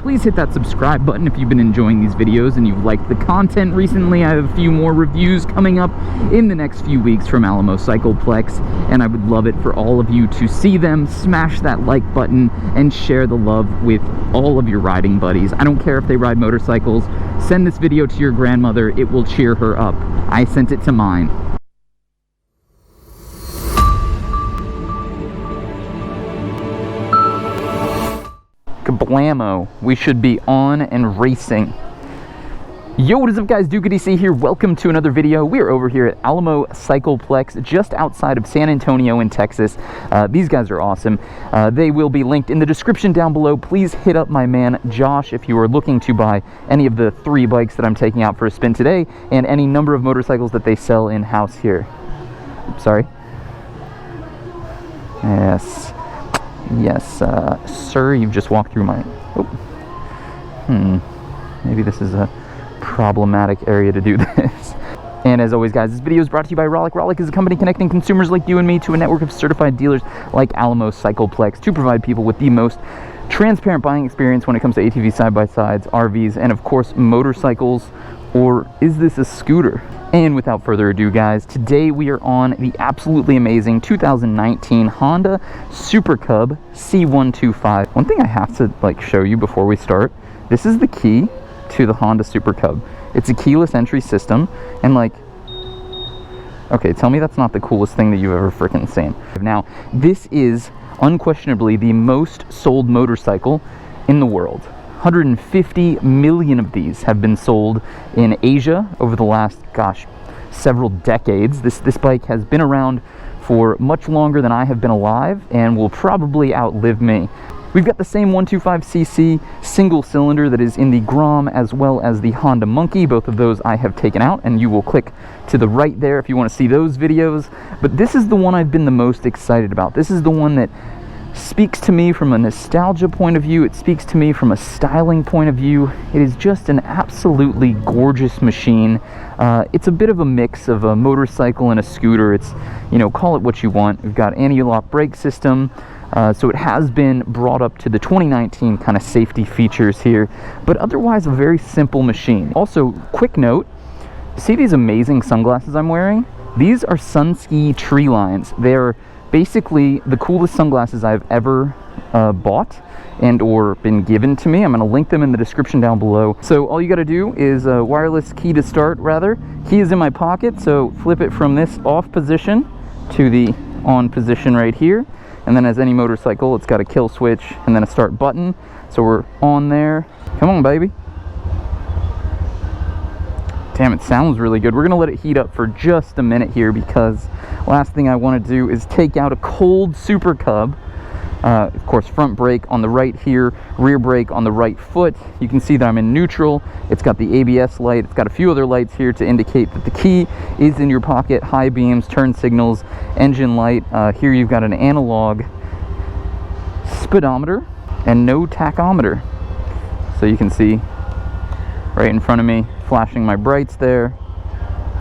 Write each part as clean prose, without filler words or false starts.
please hit that subscribe button if you've been enjoying these videos and you've liked the content recently. I have a few more reviews coming up in the next few weeks from Alamo Cycle Plex, and I would love it for all of you to see them. Smash that like button and share the love with all of your riding buddies. I don't care if they ride motorcycles. Send this video to your grandmother. It will cheer her up. I sent it to mine. Kablamo, we should be on and racing. Yo, what is up guys, DukeDC here. Welcome to another video. We are over here at Alamo Cycle Plex, just outside of San Antonio in Texas. These guys are awesome. They will be linked in the description down below. Please hit up my man Josh if you are looking to buy any of the 3 bikes that I'm taking out for a spin today, and any number of motorcycles that they sell in-house here. Sorry. Yes, sir, you've just walked through my... Maybe this is a problematic area to do this. And as always, guys, this video is brought to you by Rollick. Rollick is a company connecting consumers like you and me to a network of certified dealers like Alamo Cycle Plex to provide people with the most transparent buying experience when it comes to ATV side-by-sides, RVs, and of course, motorcycles. Or is this a scooter? And without further ado, guys, today we are on the absolutely amazing 2019 Honda Super Cub C125. One thing I have to show you before we start, this is the key to the Honda Super Cub. It's a keyless entry system, and okay, tell me that's not the coolest thing that you've ever freaking seen. Now, this is unquestionably the most sold motorcycle in the world. 150 million of these have been sold in Asia over the last, several decades. This bike has been around for much longer than I have been alive and will probably outlive me. We've got the same 125cc single cylinder that is in the Grom as well as the Honda Monkey. Both of those I have taken out, and you will click to the right there if you want to see those videos. But this is the one I've been the most excited about. This is the one that speaks to me from a nostalgia point of view. It speaks to me from a styling point of view. It is just an absolutely gorgeous machine. It's a bit of a mix of a motorcycle and a scooter. It's, call it what you want. We've got anti-lock brake system. So it has been brought up to the 2019 kind of safety features here, but otherwise a very simple machine. Also, quick note, see these amazing sunglasses I'm wearing? These are Sunski Treelines. They're basically the coolest sunglasses I've ever bought and or been given to me. I'm going to link them in the description down below. So all you got to do is wireless key to start, rather. Key is in my pocket, so flip it from this off position to the on position right here. And then as any motorcycle, it's got a kill switch and then a start button. So we're on there. Come on, baby. Damn, it sounds really good. We're gonna let it heat up for just a minute here, because last thing I want to do is take out a cold Super Cub. Of course, front brake on the right here, rear brake on the right foot. You can see that I'm in neutral. It's got the ABS light. It's got a few other lights here to indicate that the key is in your pocket. High beams, turn signals, engine light. Here you've got an analog speedometer and no tachometer. So you can see right in front of me, flashing my brights there.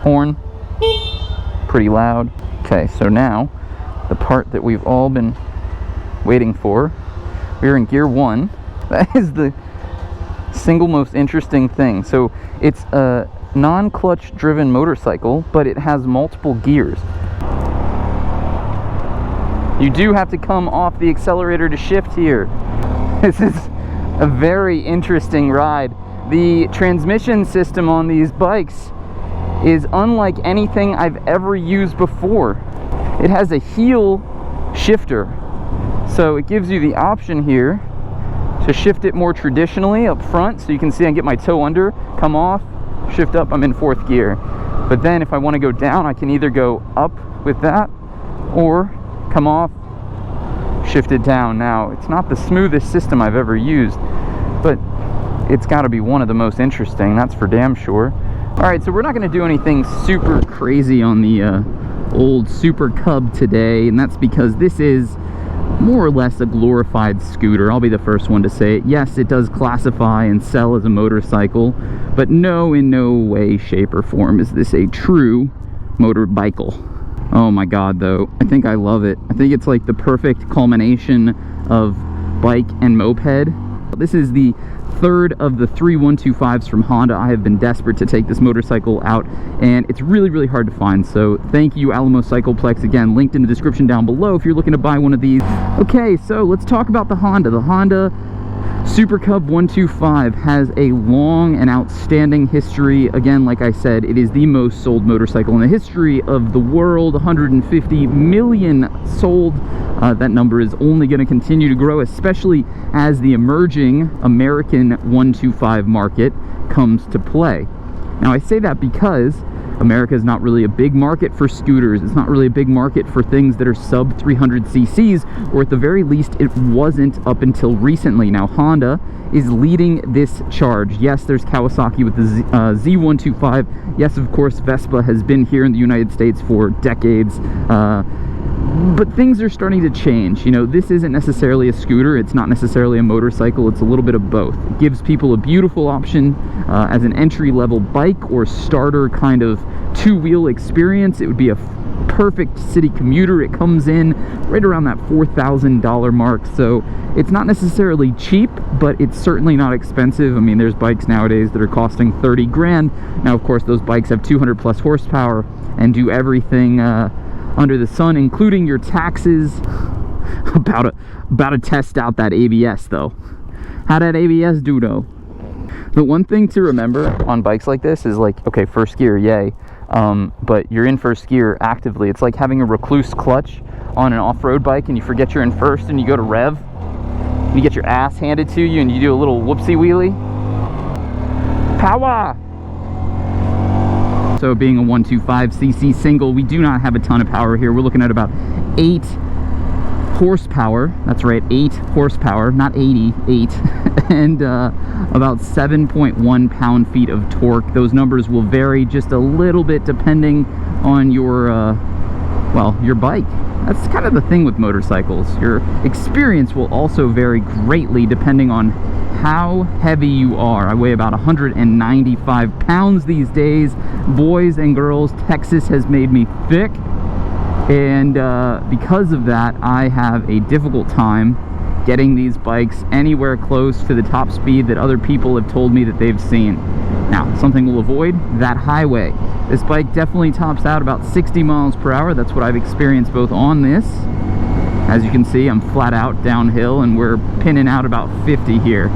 Horn, pretty loud. Okay, so now the part that we've all been waiting for. We're in gear 1. That is the single most interesting thing. So it's a non-clutch driven motorcycle, but it has multiple gears. You do have to come off the accelerator to shift here. This is a very interesting ride. The transmission system on these bikes is unlike anything I've ever used before. It has a heel shifter, so it gives you the option here to shift it more traditionally up front. So you can see I get my toe under, come off, shift up, I'm in 4th gear. But then if I want to go down, I can either go up with that or come off, shift it down. Now, it's not the smoothest system I've ever used, but it's got to be one of the most interesting, that's for damn sure. Alright, so we're not going to do anything super crazy on the old Super Cub today, and that's because this is more or less a glorified scooter. I'll be the first one to say it. Yes, it does classify and sell as a motorcycle, but no, in no way, shape, or form is this a true motorbicycle. Oh my god, though, I think I love it. I think it's like the perfect culmination of bike and moped. This is the third of the 3 125s from Honda. I have been desperate to take this motorcycle out, and it's really, really hard to find. So thank you, Alamo Cycle Plex. Again, linked in the description down below if you're looking to buy one of these. Okay, so let's talk about the Honda. The Honda Super Cub 125 has a long and outstanding history. Again, like I said, it is the most sold motorcycle in the history of the world. 150 million sold. That number is only going to continue to grow, especially as the emerging American 125 market comes to play. Now, I say that because America is not really a big market for scooters. It's not really a big market for things that are sub 300 cc's, or at the very least it wasn't up until recently. Now Honda is leading this charge. Yes, there's Kawasaki with the Z125. Yes, of course, Vespa has been here in the United States for decades. But things are starting to change. You know, this isn't necessarily a scooter. It's not necessarily a motorcycle. It's a little bit of both. It gives people a beautiful option as an entry-level bike or starter kind of two-wheel experience. It would be a perfect city commuter. It comes in right around that $4,000 mark. So it's not necessarily cheap, but it's certainly not expensive. I mean, there's bikes nowadays that are costing 30 grand. Now, of course, those bikes have 200 plus horsepower and do everything under the sun, including your taxes. About to test out that ABS though. How that ABS do though? The one thing to remember on bikes like this is, like, okay, first gear, yay, but you're in first gear actively. It's like having a recluse clutch on an off-road bike and you forget you're in first and you go to rev and you get your ass handed to you and you do a little whoopsie wheelie. Power! So being a 125cc single, we do not have a ton of power here. We're looking at about 8 horsepower. That's right, 8 horsepower, not 80, 8. And about 7.1 pound-feet of torque. Those numbers will vary just a little bit depending on your, well, your bike. That's kind of the thing with motorcycles. Your experience will also vary greatly depending on how heavy you are. I weigh about 195 pounds these days. Boys and girls, Texas has made me thick, and because of that, I have a difficult time getting these bikes anywhere close to the top speed that other people have told me that they've seen. Now, something we'll avoid, that highway. This bike definitely tops out about 60 miles per hour. That's what I've experienced both on this. As you can see, I'm flat out downhill and we're pinning out about 50 here.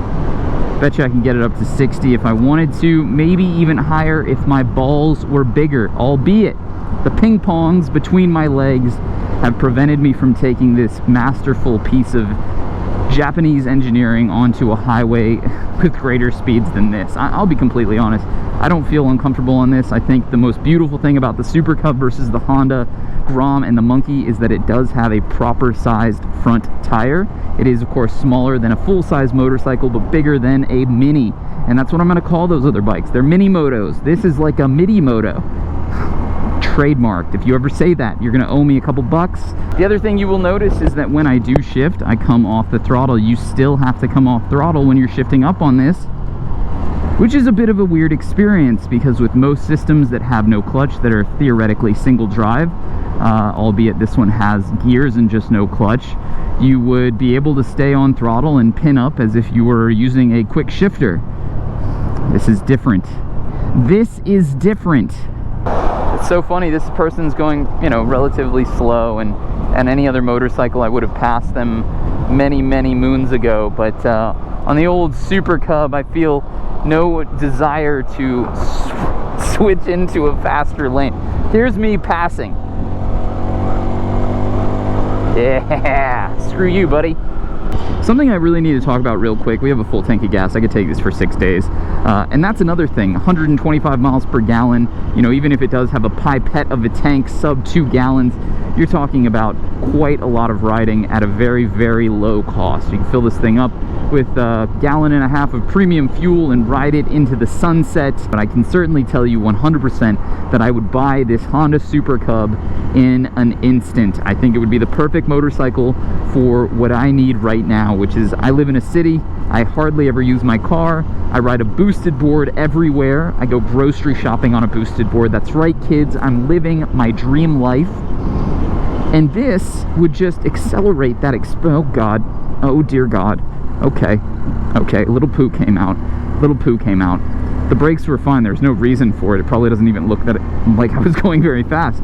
Bet you I can get it up to 60 if I wanted to, maybe even higher if my balls were bigger, albeit the ping pongs between my legs have prevented me from taking this masterful piece of Japanese engineering onto a highway with greater speeds than this. I'll be completely honest, I don't feel uncomfortable on this. I think the most beautiful thing about the Super Cub versus the Honda Grom and the Monkey is that it does have a proper sized front tire. It is, of course, smaller than a full-size motorcycle, but bigger than a mini. And that's what I'm going to call those other bikes. They're mini motos. This is like a midi moto. Trademarked. If you ever say that, you're going to owe me a couple bucks. The other thing you will notice is that when I do shift, I come off the throttle. You still have to come off throttle when you're shifting up on this, which is a bit of a weird experience because with most systems that have no clutch, that are theoretically single drive, albeit this one has gears and just no clutch, you would be able to stay on throttle and pin up as if you were using a quick shifter. This is different. This is different. It's so funny, this person's going, you know, relatively slow, and any other motorcycle I would have passed them many moons ago, but on the old Super Cub I feel no desire to switch into a faster lane. Here's me passing. Yeah, screw you, buddy. Something I really need to talk about real quick, we have a full tank of gas. I could take this for 6 days. And that's another thing, 125 miles per gallon. You know, even if it does have a pipette of a tank, sub 2 gallons, you're talking about quite a lot of riding at a very low cost. You can fill this thing up with a gallon and a half of premium fuel and ride it into the sunset. But I can certainly tell you 100% that I would buy this Honda Super Cub in an instant. I think it would be the perfect motorcycle for what I need right now, which is I live in a city. I hardly ever use my car. I ride a boosted board everywhere. I go grocery shopping on a boosted board. That's right, kids, I'm living my dream life. And this would just accelerate that oh God, oh dear God. Okay, Okay, little poo came out. Little poo came out. The brakes were fine. There's no reason for it. It probably doesn't even look like I was going very fast.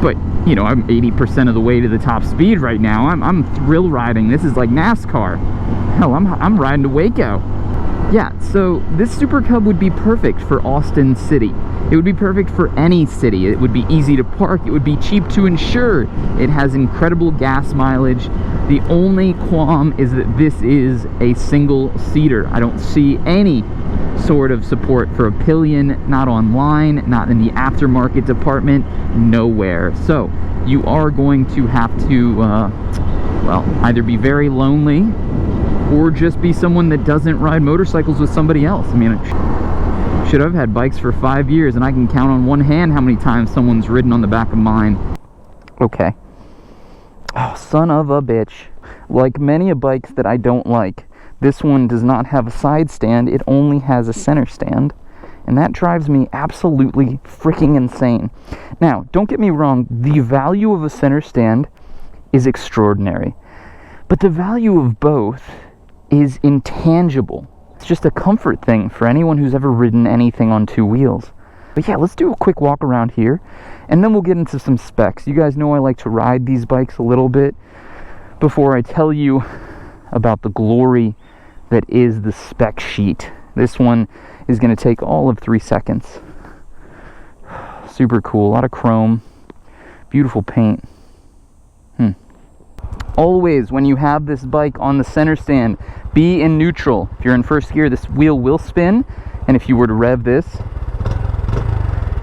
But, you know, I'm 80% of the way to the top speed right now. I'm thrill riding. This is like NASCAR. Hell, I'm riding to Waco. Yeah, so this Super Cub would be perfect for Austin City. It would be perfect for any city. It would be easy to park. It would be cheap to insure. It has incredible gas mileage. The only qualm is that this is a single-seater. I don't see any sort of support for a pillion, not online, not in the aftermarket department, nowhere. So you are going to have to, well, either be very lonely or just be someone that doesn't ride motorcycles with somebody else. I mean, shit, I've had bikes for 5 years and I can count on one hand how many times someone's ridden on the back of mine. Okay. Oh, son of a bitch. Like many of bikes that I don't like, this one does not have a side stand. It only has a center stand. And that drives me absolutely freaking insane. Now, don't get me wrong, the value of a center stand is extraordinary. But the value of both is intangible. It's just a comfort thing for anyone who's ever ridden anything on two wheels. But yeah, let's do a quick walk around here, and then we'll get into some specs. You guys know I like to ride these bikes a little bit before I tell you about the glory that is the spec sheet. This one is going to take all of 3 seconds. Super cool, a lot of chrome, beautiful paint. Always, when you have this bike on the center stand, be in neutral. If you're in first gear, this wheel will spin, and if you were to rev this,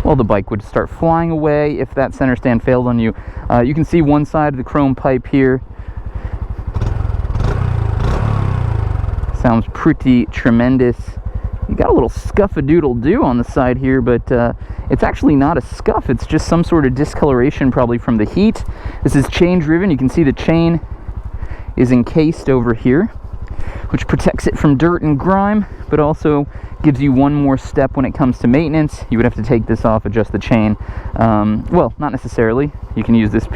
well, the bike would start flying away if that center stand failed on you. You can see one side of the chrome pipe here. Sounds pretty tremendous. You got a little scuff-a-doodle-doo on the side here, but it's actually not a scuff. It's just some sort of discoloration, probably from the heat. This is chain driven. You can see the chain is encased over here, which protects it from dirt and grime, but also gives you one more step when it comes to maintenance. You would have to take this off, adjust the chain. Well, not necessarily. You can use this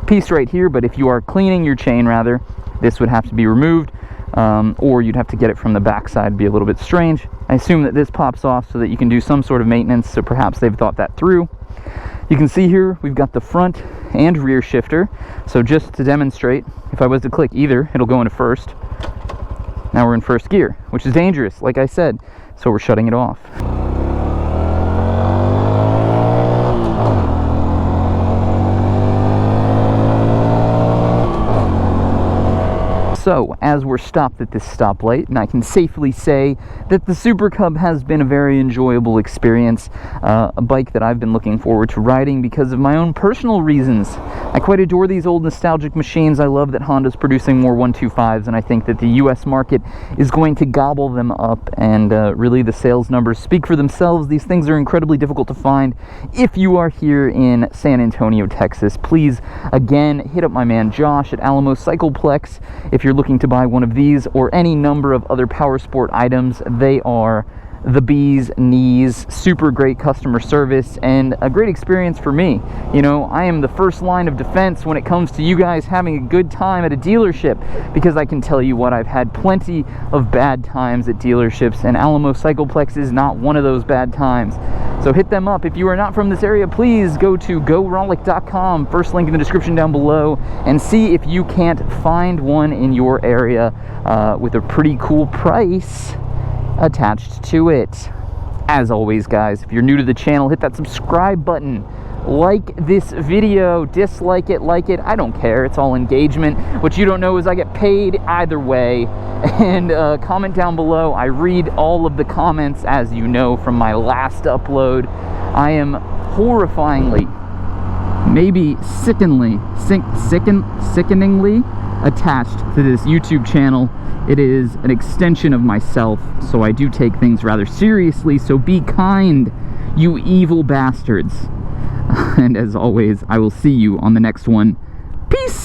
piece right here, but if you are cleaning your chain, rather, this would have to be removed. Or you'd have to get it from the backside. It'd be a little bit strange. I assume that this pops off so that you can do some sort of maintenance, so perhaps they've thought that through. You can see here we've got the front and rear shifter. So just to demonstrate, if I was to click either, it'll go into first. Now we're in first gear, which is dangerous, like I said, so we're shutting it off. So, as we're stopped at this stoplight, and I can safely say that the Super Cub has been a very enjoyable experience, a bike that I've been looking forward to riding because of my own personal reasons. I quite adore these old nostalgic machines. I love that Honda's producing more 125s, and I think that the US market is going to gobble them up, and really the sales numbers speak for themselves. These things are incredibly difficult to find. If you are here in San Antonio, Texas, please, again, hit up my man Josh at Alamo Cycle Plex. If you're looking to buy one of these or any number of other power sport items, they are the bee's knees. Super great customer service and a great experience for me. You know, I am the first line of defense when it comes to you guys having a good time at a dealership, because I can tell you what, I've had plenty of bad times at dealerships, and Alamo Cycle Plex is not one of those bad times. So hit them up. If you are not from this area, please go to GoRollick.com, first link in the description down below, and see if you can't find one in your area with a pretty cool price attached to it. As always, guys, if you're new to the channel, hit that subscribe button. Like this video, dislike it, like it, I don't care. It's all engagement. What you don't know is I get paid either way. And comment down below. I read all of the comments, as you know from my last upload. I am horrifyingly, maybe sickeningly attached to this YouTube channel. It is an extension of myself, so I do take things rather seriously, so be kind, you evil bastards. And as always, I will see you on the next one. Peace!